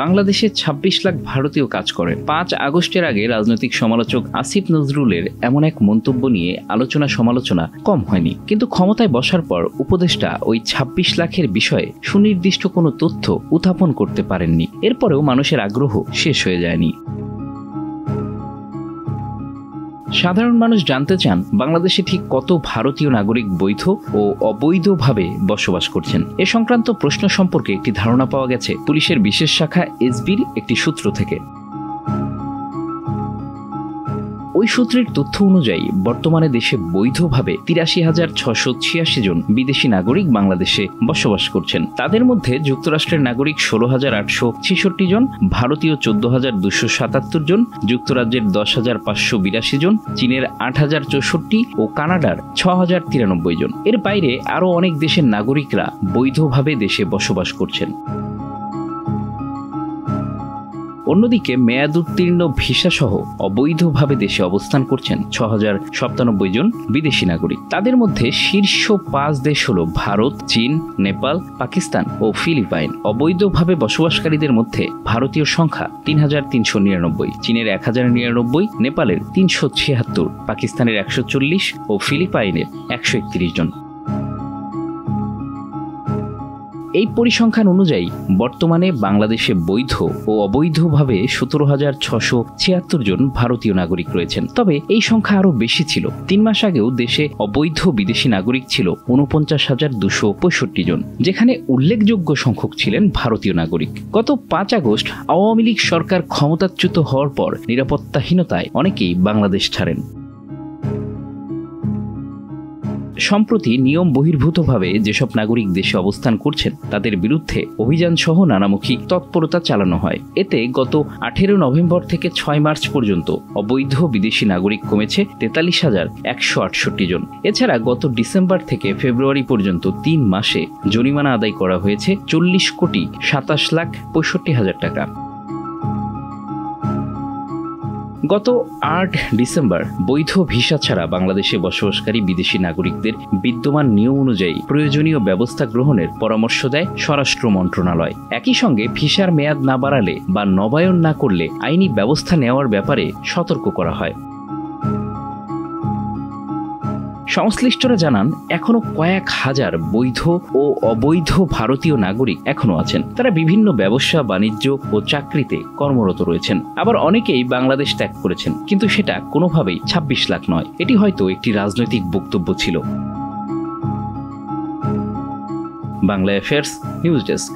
বাংলাদেশে ২৬ লাখ ভারতীয় কাজ করেন। ৫ আগস্টের আগে রাজনৈতিক সমালোচক আসিফ নজরুলের এমন এক মন্তব্য নিয়ে আলোচনা সমালোচনা কম হয়নি, কিন্তু ক্ষমতায় বসার পর উপদেষ্টা ওই ২৬ লাখের বিষয়ে সুনির্দিষ্ট কোনো তথ্য উত্থাপন করতে পারেননি। এরপরেও মানুষের আগ্রহ শেষ হয়ে যায়নি। সাধারণ মানুষ জানতে চান বাংলাদেশে ঠিক কত ভারতীয় নাগরিক বৈধ ও অবৈধভাবে বসবাস করছেন। এ সংক্রান্ত প্রশ্ন সম্পর্কে একটি ধারণা পাওয়া গেছে পুলিশের বিশেষ শাখা এসবির একটি সূত্র থেকে। ওই সূত্রের তথ্য অনুযায়ী বর্তমানে দেশে বৈধভাবে ৮৩,৬৮৬ জন বিদেশি নাগরিক বাংলাদেশে বসবাস করছেন। তাদের মধ্যে যুক্তরাষ্ট্রের নাগরিক ১৬,৮৬৬ জন, ভারতীয় ১৪,২৭৭ জন, যুক্তরাজ্যের ১০,৫৮২ জন, চীনের ৮,০৬৪ ও কানাডার ৬,০৯৩ জন। এর বাইরে আরও অনেক দেশের নাগরিকরা বৈধভাবে দেশে বসবাস করছেন। অন্যদিকে মেয়াদ উত্তীর্ণ ভিসা সহ অবৈধভাবে দেশে অবস্থান করছেন ৬,০৯৭ জন বিদেশি নাগরিক। তাদের মধ্যে শীর্ষ ৫ দেশ হল ভারত, চীন, নেপাল, পাকিস্তান ও ফিলিপাইন। অবৈধভাবে বসবাসকারীদের মধ্যে ভারতীয় সংখ্যা ৩,৩৯৯, চীনের ১,০৯৯, নেপালের ৩৭৬, পাকিস্তানের ১৪০ ও ফিলিপাইনের ১৩১ জন। এই পরিসংখ্যান অনুযায়ী বর্তমানে বাংলাদেশে বৈধ ও অবৈধভাবে ১৭,৬৭৬ জন ভারতীয় নাগরিক রয়েছেন। তবে এই সংখ্যা আরও বেশি ছিল। ৩ মাস আগেও দেশে অবৈধ বিদেশি নাগরিক ছিল ৪৯,২৬৫ জন, যেখানে উল্লেখযোগ্য সংখ্যক ছিলেন ভারতীয় নাগরিক। গত ৫ আগস্ট আওয়ামী লীগ সরকার ক্ষমতাচ্যুত হওয়ার পর নিরাপত্তাহীনতায় অনেকেই বাংলাদেশ ছাড়েন। সম্প্রতি নিয়ম বহির্ভূতভাবে যেসব নাগরিক দেশে অবস্থান করছেন তাদের বিরুদ্ধে অভিযান সহ নানামুখী তৎপরতা চালানো হয়। এতে গত ১৮ নভেম্বর থেকে ৬ মার্চ পর্যন্ত অবৈধ বিদেশি নাগরিক কমেছে ৪৩,১৬৮ জন। এছাড়া গত ডিসেম্বর থেকে ফেব্রুয়ারি পর্যন্ত ৩ মাসে জরিমানা আদায় করা হয়েছে ৪০,২৭,৬৫,০০০ টাকা। গত ৮ ডিসেম্বর বৈধ ভিসা ছাড়া বাংলাদেশে বসবাসকারী বিদেশি নাগরিকদের বিদ্যমান নিয়ম অনুযায়ী প্রয়োজনীয় ব্যবস্থা গ্রহণের পরামর্শ দেয় স্বরাষ্ট্র মন্ত্রণালয়। একই সঙ্গে ভিসার মেয়াদ না বাড়ালে বা নবায়ন না করলে আইনি ব্যবস্থা নেওয়ার ব্যাপারে সতর্ক করা হয়। সংশ্লিষ্টরা জানান, এখনো কয়েক হাজার বৈধ ও অবৈধ ভারতীয় নাগরিক এখনো আছেন। তারা বিভিন্ন ব্যবসা, বাণিজ্য ও চাকরিতে কর্মরত রয়েছেন। আবার অনেকেই বাংলাদেশ ত্যাগ করেছেন, কিন্তু সেটা কোনোভাবেই ২৬ লাখ নয়। এটি হয়তো একটি রাজনৈতিক বক্তব্য ছিল। Bangla affairs news desk.